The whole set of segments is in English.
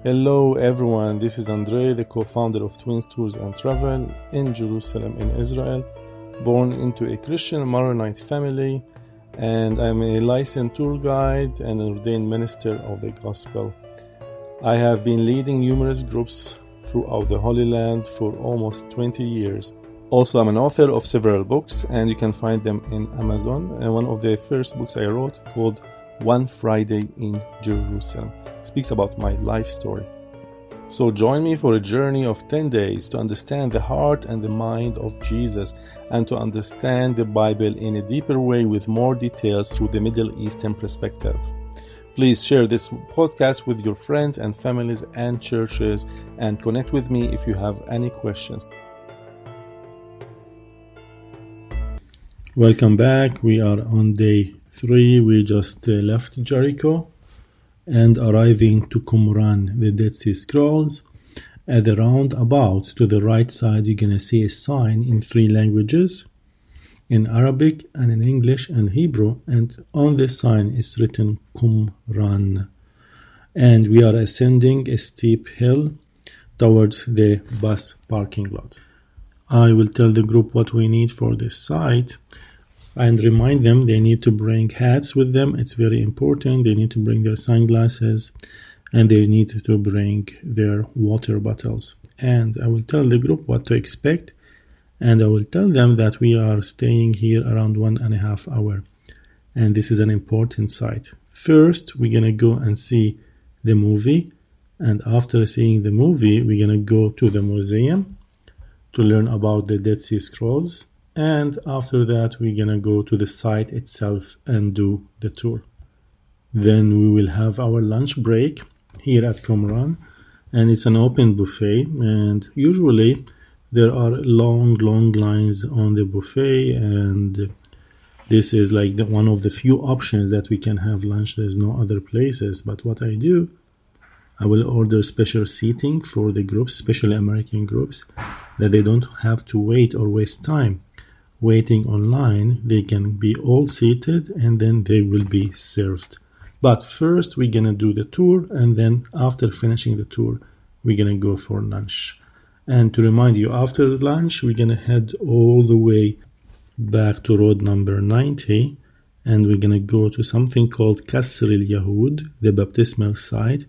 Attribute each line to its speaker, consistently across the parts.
Speaker 1: Hello everyone, this is Andre, the co-founder of Twins Tours and Travel in Jerusalem in Israel, born into a Christian Maronite family, and I'm a licensed tour guide and an ordained minister of the gospel. I have been leading numerous groups throughout the Holy Land for almost 20 years. Also, I'm an author of several books, and you can find them in Amazon. And one of the first books I wrote, called One Friday in Jerusalem, speaks about my life story. So join me for a journey of 10 days to understand the heart and the mind of Jesus and to understand the Bible in a deeper way with more details through the Middle Eastern perspective. Please share this podcast with your friends and families and churches and connect with me if you have any questions. Welcome back. We are on day 3. We just left Jericho and arriving to Qumran, the Dead Sea Scrolls. At the roundabout to the right side, you're going to see a sign in 3 languages, in Arabic and in English and Hebrew, and on this sign is written Qumran. And we are ascending a steep hill towards the bus parking lot. I will tell the group what we need for this site and remind them they need to bring hats with them. It's very important. They need to bring their sunglasses and they need to bring their water bottles. And I will tell the group what to expect, and I will tell them that we are staying here around 1.5 hours. And this is an important site. First, we're going to go and see the movie. And after seeing the movie, we're going to go to the museum to learn about the Dead Sea Scrolls. And after that, we're going to go to the site itself and do the tour. Then we will have our lunch break here at Qumran. And it's an open buffet. And usually there are long lines on the buffet. And this is like one of the few options that we can have lunch. There's no other places. But what I do, I will order special seating for the groups, especially American groups, that they don't have to wait or waste time waiting online. They can be all seated and then they will be served. But first we're gonna do the tour, and then after finishing the tour we're gonna go for lunch. And to remind you, after lunch we're gonna head all the way back to road number 90, and we're gonna go to something called Qaser Elyhoud, the Baptismal site,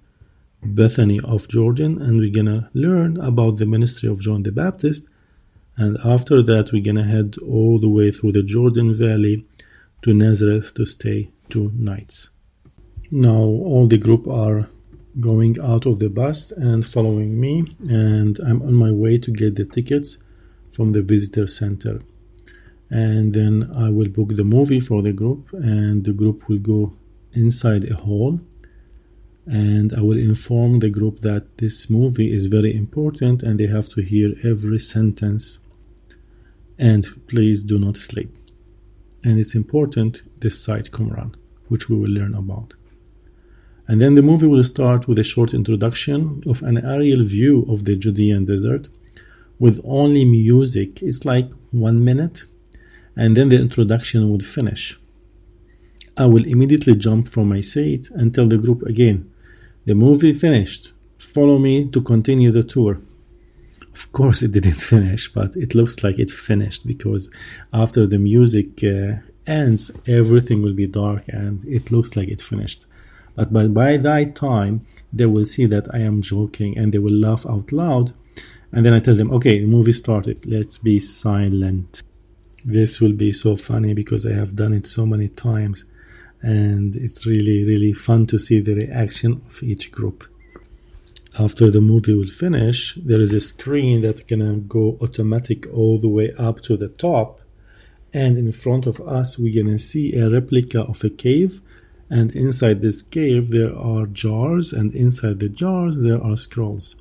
Speaker 1: Bethany of Jordan, and we're gonna learn about the ministry of John the Baptist. And after that, we're going to head all the way through the Jordan Valley to Nazareth to stay 2 nights. Now, all the group are going out of the bus and following me. And I'm on my way to get the tickets from the visitor center. And then I will book the movie for the group. And the group will go inside a hall. And I will inform the group that this movie is very important and they have to hear every sentence. And please do not sleep. And it's important, this site Qumran, which we will learn about. And then the movie will start with a short introduction of an aerial view of the Judean desert with only music. It's like 1 minute. And then the introduction will finish. I will immediately jump from my seat and tell the group again, the movie finished. Follow me to continue the tour. Of course, it didn't finish, but it looks like it finished because after the music ends, everything will be dark and it looks like it finished. But by that time, they will see that I am joking and they will laugh out loud. And then I tell them, okay, the movie started. Let's be silent. This will be so funny because I have done it so many times. And it's really, really fun to see the reaction of each group. After the movie will finish, there is a screen that's gonna go automatic all the way up to the top. And in front of us, we're gonna see a replica of a cave. And inside this cave, there are jars. And inside the jars, there are scrolls.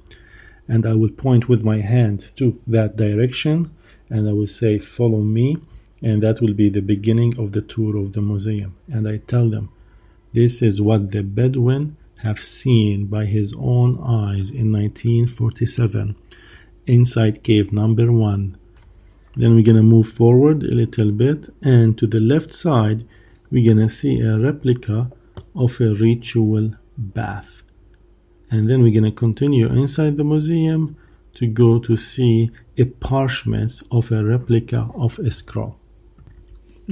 Speaker 1: And I will point with my hand to that direction. And I will say, follow me. And that will be the beginning of the tour of the museum. And I tell them, this is what the Bedouin have seen by his own eyes in 1947 inside cave number 1. Then we're going to move forward a little bit, and to the left side we're going to see a replica of a ritual bath. And then we're going to continue inside the museum to go to see a parchment of a replica of a scroll.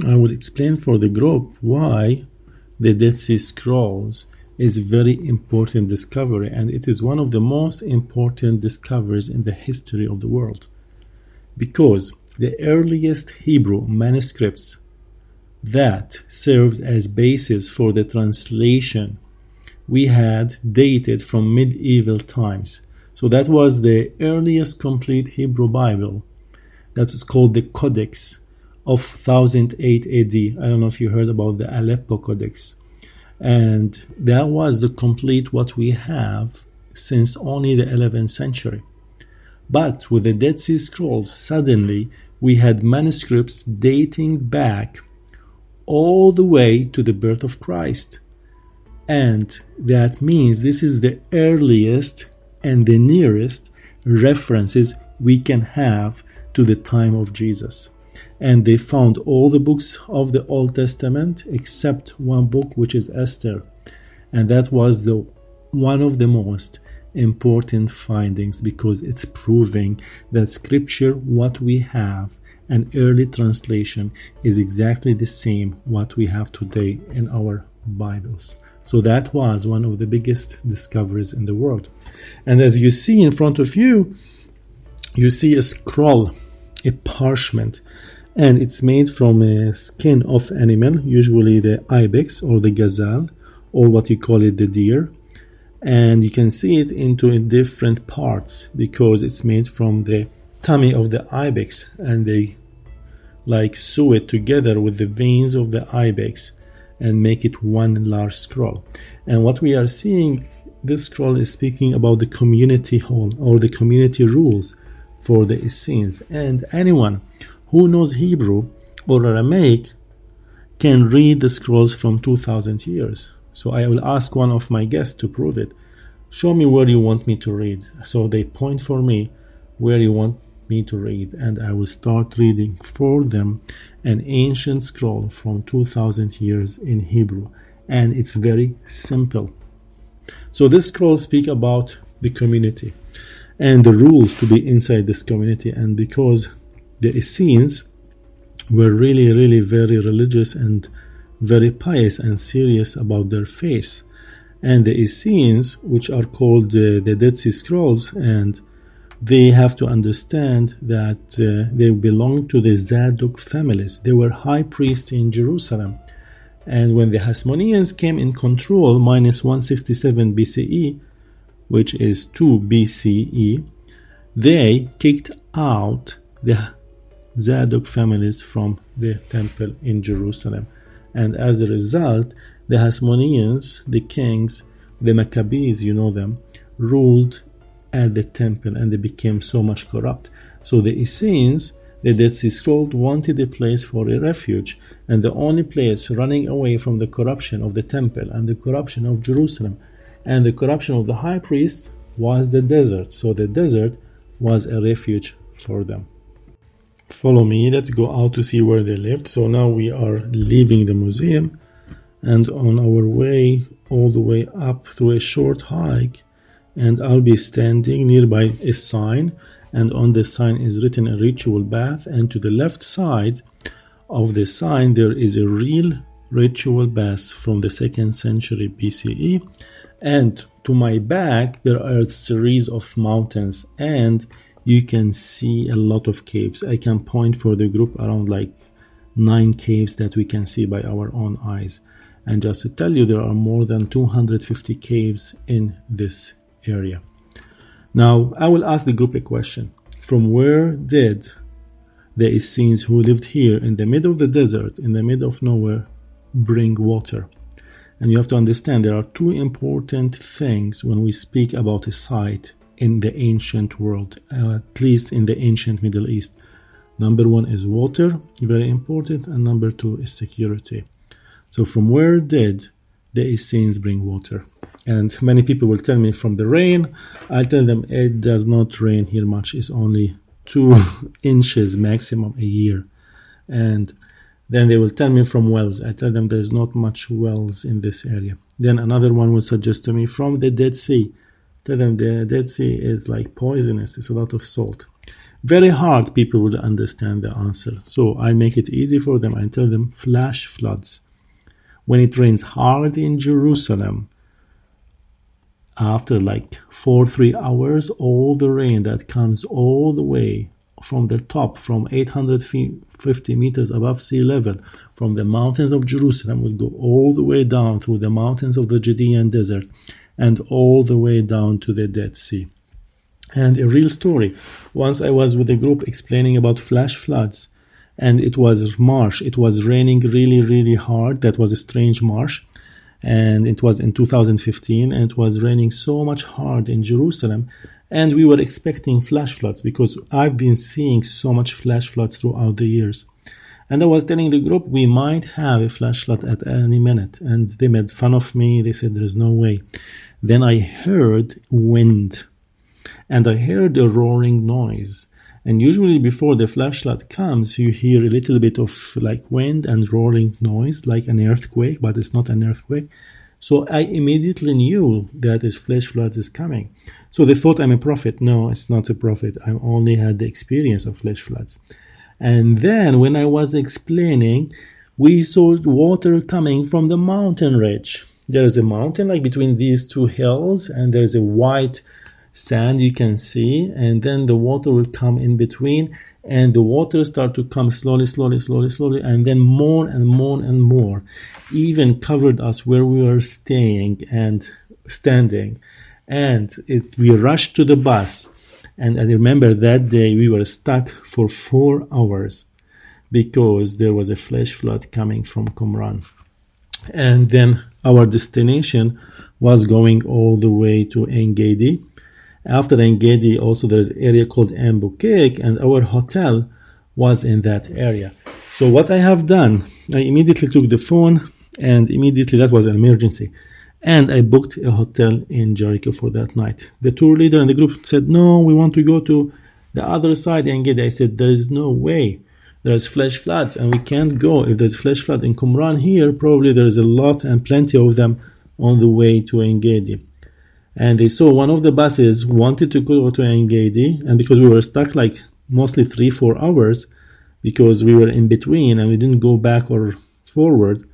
Speaker 1: I will explain for the group why the Dead Sea Scrolls is a very important discovery, and it is one of the most important discoveries in the history of the world. Because the earliest Hebrew manuscripts that served as basis for the translation we had dated from medieval times. So that was the earliest complete Hebrew Bible. That was called the Codex of 1008 AD. I don't know if you heard about the Aleppo Codex. And that was the complete what we have since only the 11th century. But with the Dead Sea Scrolls, suddenly we had manuscripts dating back all the way to the birth of Christ. And that means this is the earliest and the nearest references we can have to the time of Jesus. And they found all the books of the Old Testament except one book, which is Esther. And that was the one of the most important findings, because it's proving that scripture, what we have, an early translation, is exactly the same what we have today in our Bibles. So that was one of the biggest discoveries in the world. And as you see in front of you, you see a scroll, a parchment, and it's made from a skin of animal, usually the ibex or the gazelle, or what you call it, the deer. And you can see it into different parts because it's made from the tummy of the ibex, and they like sew it together with the veins of the ibex and make it one large scroll. And what we are seeing, this scroll is speaking about the community hall or the community rules for the Essenes. And anyone who knows Hebrew or Aramaic can read the scrolls from 2000 years. So I will ask one of my guests to prove it. Show me where you want me to read. So they point for me where you want me to read, and I will start reading for them an ancient scroll from 2000 years in Hebrew. And it's very simple. So this scroll speaks about the community and the rules to be inside this community. And because the Essenes were really very religious and very pious and serious about their faith, and the Essenes, which are called the Dead Sea Scrolls, and they have to understand that they belong to the Zadok families. They were high priests in Jerusalem. And when the Hasmoneans came in control, minus 167 BCE, which is 2 BCE, they kicked out the Zadok families from the temple in Jerusalem. And as a result, the Hasmoneans, the kings, the Maccabees, you know them, ruled at the temple, and they became so much corrupt. So the Essenes, the Dead Sea Scroll, wanted a place for a refuge, and the only place running away from the corruption of the temple and the corruption of Jerusalem and the corruption of the high priest was the desert. So the desert was a refuge for them. Follow me, let's go out to see where they lived. So now we are leaving the museum, and on our way all the way up through a short hike, and I'll be standing nearby a sign, and on the sign is written a ritual bath, and to the left side of the sign there is a real ritual bath from the 2nd century BCE, and to my back there are a series of mountains, and you can see a lot of caves. I can point for the group around like 9 caves that we can see by our own eyes. And just to tell you, there are more than 250 caves in this area. Now, I will ask the group a question. From where did the Essenes who lived here in the middle of the desert, in the middle of nowhere, bring water? And you have to understand there are 2 important things when we speak about a site in the ancient world, at least in the ancient Middle East. Number 1 is water, very important, and number 2 is security. So from where did the Essenes bring water? And many people will tell me from the rain. I'll tell them it does not rain here much. It's only 2 inches maximum a year. And then they will tell me from wells. I tell them there's not much wells in this area. Then another one will suggest to me from the Dead Sea. Tell them the Dead Sea is like poisonous. It's a lot of salt. Very hard people would understand the answer. So I make it easy for them. I tell them flash floods. When it rains hard in Jerusalem, after like 3 hours, all the rain that comes all the way from the top, from 850 meters above sea level, from the mountains of Jerusalem, will go all the way down through the mountains of the Judean desert and all the way down to the Dead Sea. And a real story. Once I was with a group explaining about flash floods, and it was March. It was raining really, really hard. That was a strange March. And it was in 2015, and it was raining so much hard in Jerusalem. And we were expecting flash floods because I've been seeing so much flash floods throughout the years. And I was telling the group we might have a flash flood at any minute. And they made fun of me. They said there's no way. Then I heard wind. And I heard a roaring noise. And usually before the flash flood comes, you hear a little bit of like wind and roaring noise, like an earthquake, but it's not an earthquake. So I immediately knew that this flash flood is coming. So they thought I'm a prophet. No, it's not a prophet. I only had the experience of flash floods. And then when I was explaining, we saw water coming from the mountain ridge. There's a mountain like between these two hills, and there's a white sand you can see, and then the water will come in between, and the water start to come slowly, and then more and more and more, even covered us where we were staying and standing. And we rushed to the bus, and I remember that day we were stuck for 4 hours because there was a flash flood coming from Qumran. And then our destination was going all the way to En-Gedi. After En-Gedi, also there's an area called En-Bukek, and our hotel was in that area. So what I have done, I immediately took the phone, and immediately that was an emergency. And I booked a hotel in Jericho for that night. The tour leader and the group said, no, we want to go to the other side, En-Gedi. I said, there is no way. There's flash floods, and we can't go. If there's flash flood in Qumran here, probably there's a lot and plenty of them on the way to En-Gedi. And they saw one of the buses wanted to go to En-Gedi, and because we were stuck like mostly 3-4 hours, because we were in between and we didn't go back or forward,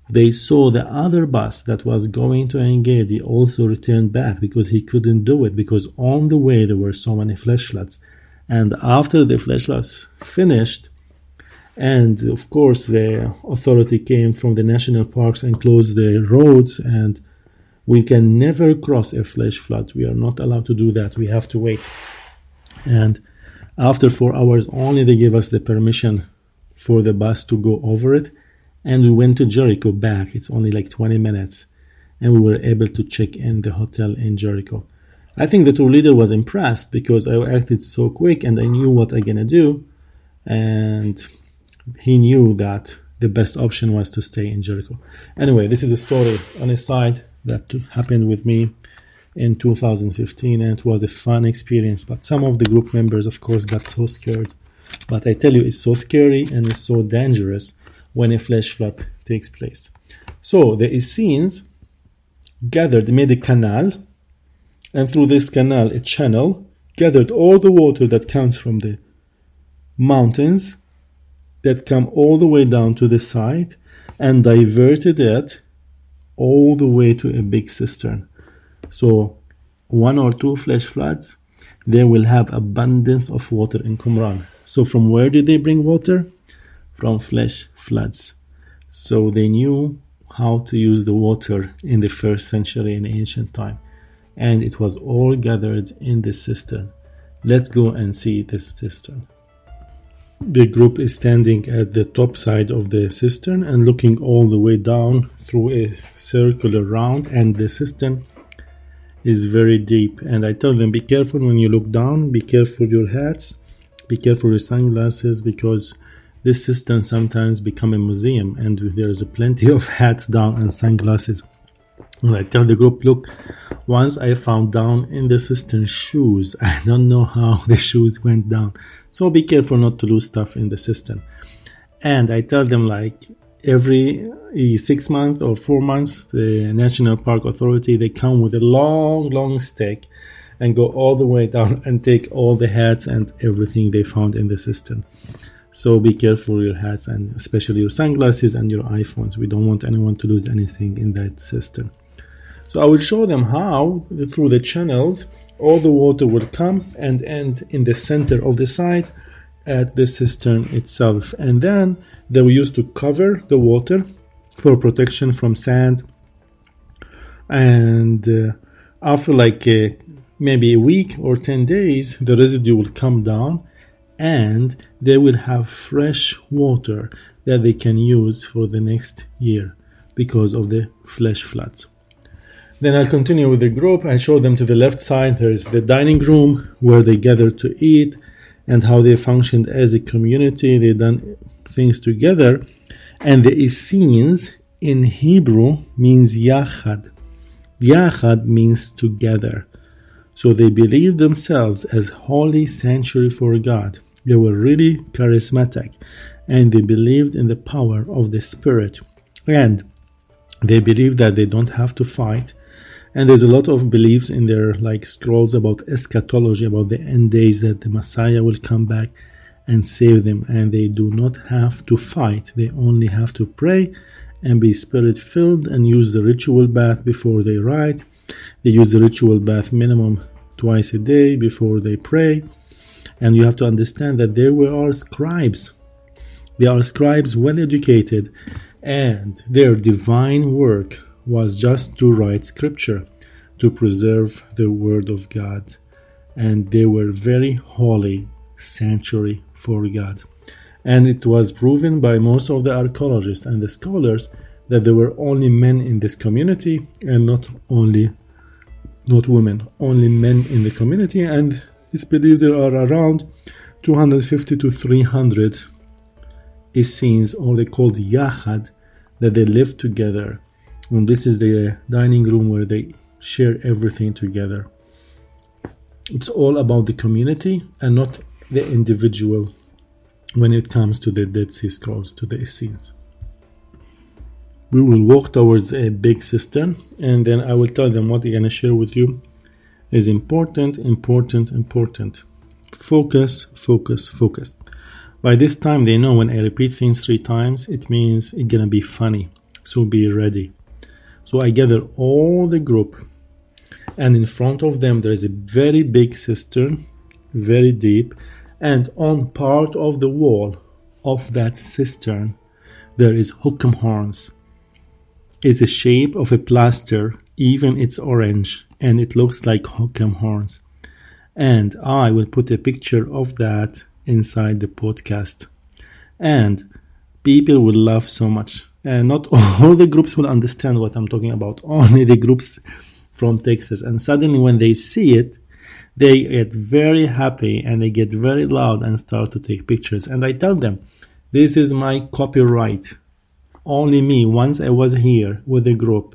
Speaker 1: they saw the other bus that was going to En-Gedi also returned back because he couldn't do it, because on the way there were so many flash floods. And after the flash floods finished, and of course the authority came from the national parks and closed the roads, and we can never cross a flash flood. We are not allowed to do that. We have to wait. And after 4 hours only, they gave us the permission for the bus to go over it. And we went to Jericho back. It's only like 20 minutes. And we were able to check in the hotel in Jericho. I think the tour leader was impressed because I acted so quick and I knew what I'm going to do. And he knew that the best option was to stay in Jericho. Anyway, this is a story on a side that happened with me in 2015, and it was a fun experience. But some of the group members, of course, got so scared. But I tell you, it's so scary and it's so dangerous when a flash flood takes place. So the Essenes gathered, made a canal, and through this canal, a channel, gathered all the water that comes from the mountains that come all the way down to the side, and diverted it all the way to a big cistern. So 1 or 2 flash floods, they will have abundance of water in Qumran. So from where did they bring water? From flash floods. So they knew how to use the water in the 1st century in ancient time. And it was all gathered in the cistern. Let's go and see this cistern. The group is standing at the top side of the cistern and looking all the way down through a circular round, and the cistern is very deep. And I tell them, be careful when you look down, be careful your hats, be careful your sunglasses, because this cistern sometimes become a museum and there is plenty of hats down and sunglasses. And I tell the group, look, once I found down in the cistern shoes. I don't know how the shoes went down. So be careful not to lose stuff in the cistern. And I tell them, like, every 6 months or 4 months, the National Park Authority, they come with a long stick and go all the way down and take all the hats and everything they found in the cistern. So be careful with your hats, and especially your sunglasses and your iPhones. We don't want anyone to lose anything in that cistern. So I will show them how, through the channels, all the water will come and end in the center of the site at the cistern itself. And then they will use to cover the water for protection from sand. And after maybe a week or 10 days, the residue will come down and they will have fresh water that they can use for the next year because of the flash floods. Then I'll continue with the group. I show them to the left side. There's the dining room where they gather to eat and how they functioned as a community. They done things together. And the Essenes in Hebrew means Yachad. Yachad means together. So they believed themselves as holy sanctuary for God. They were really charismatic and they believed in the power of the Spirit. And they believed that they don't have to fight. And there's a lot of beliefs in their scrolls about eschatology, about the end days, that the Messiah will come back and save them. And they do not have to fight. They only have to pray and be Spirit-filled and use the ritual bath before they write. They use the ritual bath minimum twice a day before they pray. And you have to understand that there are scribes. They are scribes well educated, and their divine work was just to write scripture, to preserve the word of God. And they were very holy sanctuary for God. And it was proven by most of the archaeologists and the scholars that there were only men in this community and not women, only men in the community. And it's believed there are around 250 to 300 Essenes, or they called Yachad, that they live together. And this is the dining room where they share everything together. It's all about the community and not the individual when it comes to the Dead Sea Scrolls, to the Essenes. We will walk towards a big cistern, and then I will tell them what I'm going to share with you is important. Focus. By this time, they know when I repeat things 3 times, it means it's going to be funny. So be ready. So I gather all the group, and in front of them, there is a very big cistern, very deep, and on part of the wall of that cistern, there is hook'em horns. It's a shape of a plaster, even it's orange, and it looks like hook'em horns. And I will put a picture of that inside the podcast. And people will laugh so much. And not all the groups will understand what I'm talking about, only the groups from Texas. And suddenly when they see it, they get very happy and they get very loud and start to take pictures. And I tell them, this is my copyright. Only me. Once I was here with the group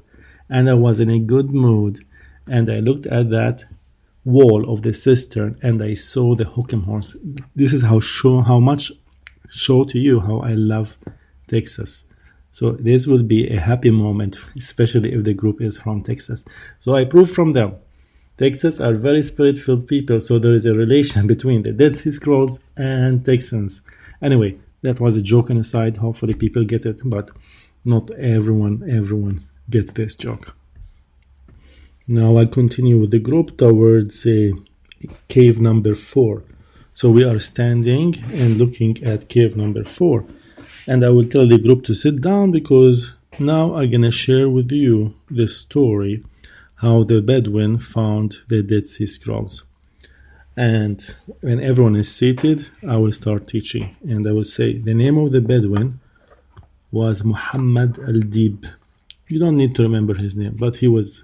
Speaker 1: and I was in a good mood and I looked at that wall of the cistern and I saw the hook'em horns. This is how much show to you how I love Texas. So this will be a happy moment, especially if the group is from Texas. So I prove from them. Texas are very spirit-filled people, so there is a relation between the Dead Sea Scrolls and Texans. Anyway, that was a joke on the side. Hopefully people get it, but not everyone gets this joke. Now I'll continue with the group towards cave number 4. So we are standing and looking at cave number 4. And I will tell the group to sit down because now I'm going to share with you the story how the Bedouin found the Dead Sea Scrolls. And when everyone is seated, I will start teaching. And I will say the name of the Bedouin was Muhammad al-Dib. You don't need to remember his name, but he was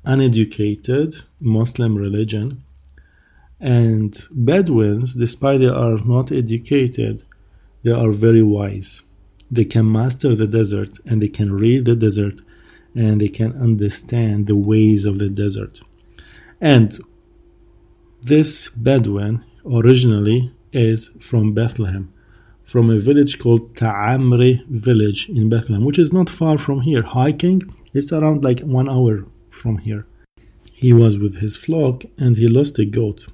Speaker 1: uneducated, Muslim religion. And Bedouins, despite they are not educated, they are very wise. They can master the desert and they can read the desert and they can understand the ways of the desert. And this Bedouin originally is from Bethlehem, from a village called Ta'amri village in Bethlehem, which is not far from here. Hiking, it's around like 1 hour from here. He was with his flock and he lost a goat.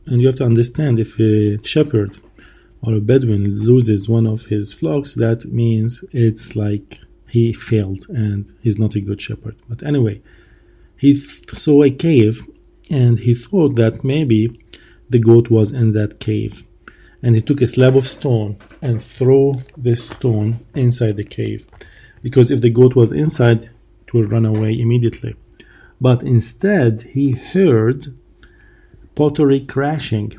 Speaker 1: And you have to understand, if a shepherd or a Bedouin loses one of his flocks, that means it's like he failed and he's not a good shepherd. But anyway, he saw a cave and he thought that maybe the goat was in that cave. And he took a slab of stone and threw this stone inside the cave, because if the goat was inside, it would run away immediately. But instead, he heard pottery crashing.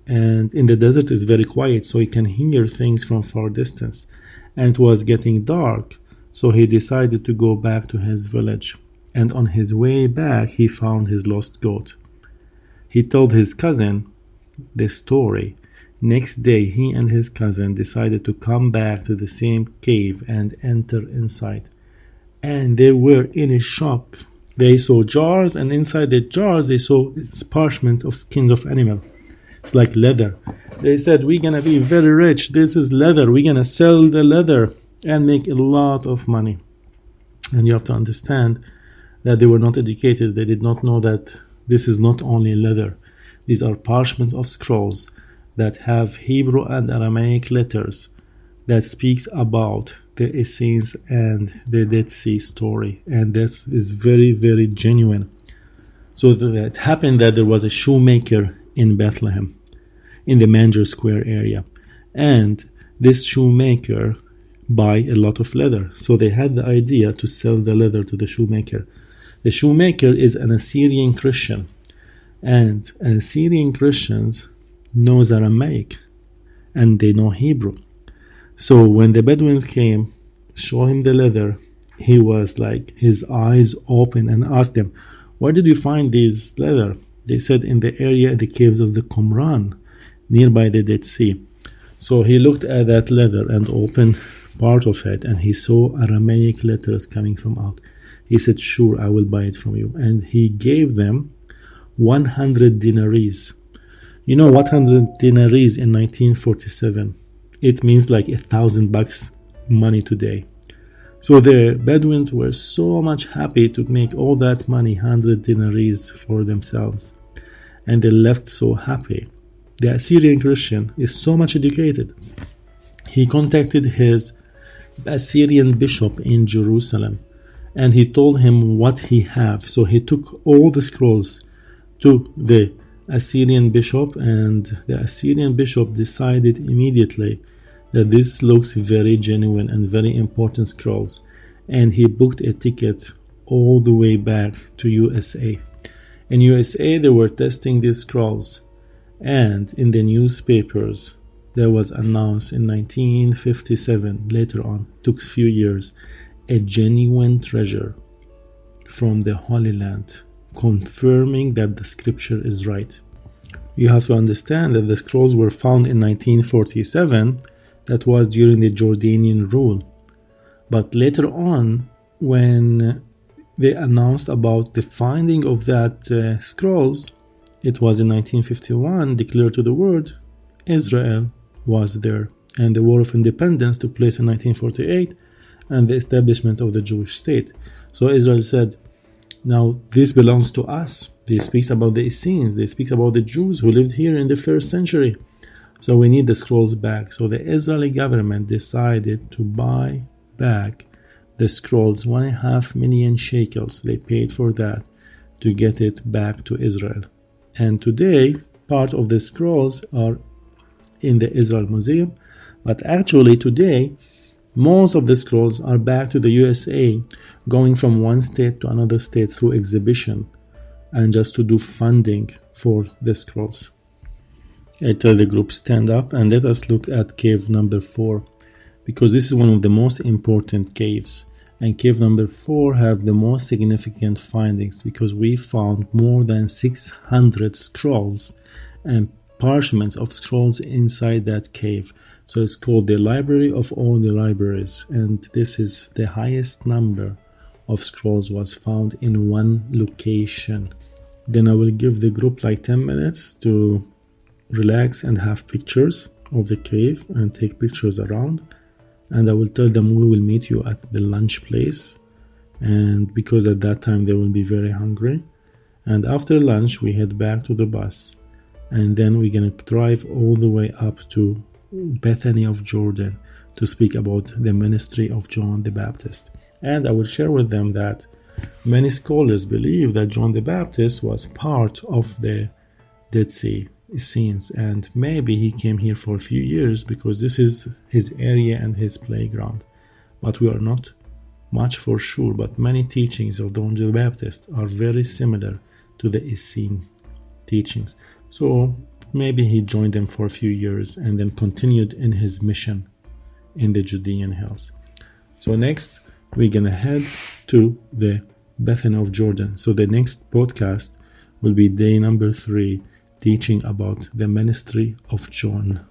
Speaker 1: And in the desert, it's very quiet, so he can hear things from far distance. And it was getting dark, so he decided to go back to his village. And on his way back, he found his lost goat. He told his cousin this story. Next day, he and his cousin decided to come back to the same cave and enter inside. And they were in a shock. They saw jars, and inside the jars, they saw parchment of skins of animal. It's like leather. They said, we're going to be very rich. This is leather. We're going to sell the leather and make a lot of money. And you have to understand that they were not educated. They did not know that this is not only leather. These are parchments of scrolls that have Hebrew and Aramaic letters that speaks about the Essenes and the Dead Sea story. And that is very, very genuine. So it happened that there was a shoemaker in Bethlehem, in the Manger Square area. And this shoemaker buy a lot of leather. So they had the idea to sell the leather to the shoemaker. The shoemaker is an Assyrian Christian. And Assyrian Christians knows Aramaic and they know Hebrew. So when the Bedouins came, show him the leather, he was like, his eyes open, and asked them, where did you find these leather? They said, in the area, the caves of the Qumran, nearby the Dead Sea. So he looked at that leather and opened part of it, and he saw Aramaic letters coming from out. He said, sure, I will buy it from you. And he gave them 100 dinaries. You know, 100 dinaries in 1947, it means like $1,000 money today. So the Bedouins were so much happy to make all that money, 100 dinaries, for themselves. And they left so happy. The Assyrian Christian is so much educated. He contacted his Assyrian bishop in Jerusalem, and he told him what he have. So he took all the scrolls to the Assyrian bishop, and the Assyrian bishop decided immediately that this looks very genuine and very important scrolls, and he booked a ticket all the way back to USA. In USA, they were testing these scrolls, and in the newspapers there was announced in 1957, later on, took a few years, a genuine treasure from the Holy Land, confirming that the scripture is right. You have to understand that the scrolls were found in 1947. That was during the Jordanian rule. But later on, when they announced about the finding of that scrolls, it was in 1951 declared to the world, Israel was there. And the War of Independence took place in 1948, and the establishment of the Jewish state. So Israel said, now this belongs to us. They speaks about the Essenes. They speak about the Jews who lived here in the first century. So we need the scrolls back. So the Israeli government decided to buy back the scrolls, 1.5 million shekels. They paid for that to get it back to Israel. And today, part of the scrolls are in the Israel Museum. But actually today, most of the scrolls are back to the USA, going from one state to another state through exhibition and just to do funding for the scrolls. I tell the group, stand up and let us look at cave number 4, because this is one of the most important caves. And cave number 4 have the most significant findings, because we found more than 600 scrolls and parchments of scrolls inside that cave. So it's called the library of all the libraries, and this is the highest number of scrolls was found in one location. Then I will give the group like 10 minutes to relax and have pictures, of the cave and take pictures around. And I will tell them we will meet you at the lunch place. And because at that time they will be very hungry. And after lunch, we head back to the bus. And then we're going to drive all the way up to Bethany of Jordan to speak about the ministry of John the Baptist. And I will share with them that many scholars believe that John the Baptist was part of the Dead Sea scenes, and maybe he came here for a few years because this is his area and his playground. But we are not much for sure, but many teachings of John the Baptist are very similar to the Essene teachings. So maybe he joined them for a few years and then continued in his mission in the Judean hills. So next, we're going to head to the Bethany of Jordan. So the next podcast will be day number 3, teaching about the ministry of John.